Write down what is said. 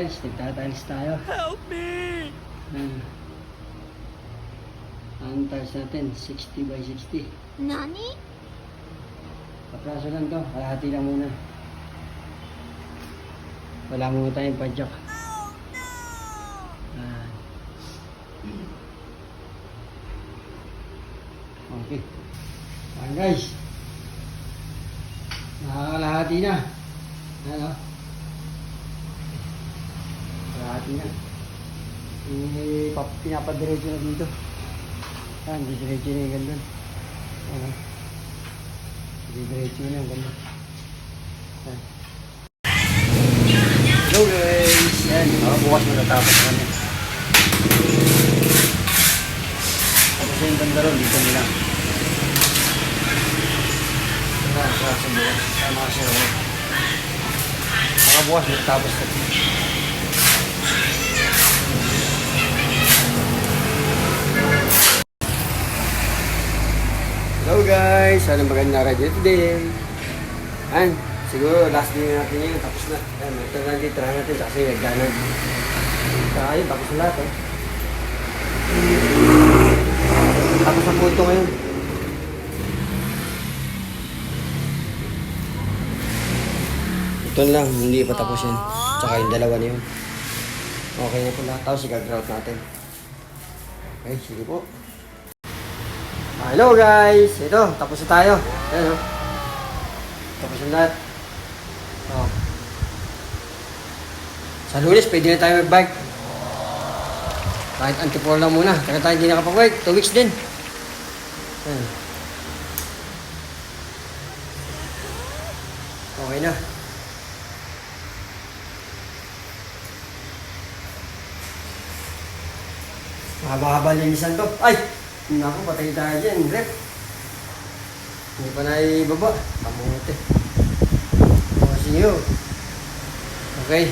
guys, nagtatiles tayo. Help me! Ang tiles natin, 60 by 60. Nani? Kapraso lang to, kalahati lang muna. Wala muna tayong padjak. Okay. Ayan guys. Nakakalahati na. Ano? Kalahati na. Pinapadiretso na dito. Ayan, didiretso na yung ganda. Ayan. Didiretso na yung ganda. Ayan. Hello guys! Ayan, bukas na natapos na kami. Tapos yung ganda ron, dito nila. Ayan, sa bukas. Tama kasi ako. Saka bukas natapos na. Hello guys! Sana maganda radio today. Ayan, siguro last day natin yun. Tapos na. Ayan, ito na natin. Try natin kasi nagdanan. Saka yun, tapos na lahat eh. Tapos ang punto ngayon. Ito lang, hindi pa tapos yan. Tsaka yung dalawa na yun. Okay na po lahat. Tapos i-grout natin. Okay, sige po. Hello guys! Ito, tapos na tayo. Ayan o. Tapos na lahat. Oh. Sa Lunes, pwede na tayo mag-bike. Kahit antipolo lang muna. Kaya tayo hindi nakapag-bike. 2 weeks din. Ayan. Okay na. Mahaba-haba linisan to. Ay! Naku, patay tayo dyan. Rep. Hindi pa na ibaba. Kamuti. Kasi nyo. Okay.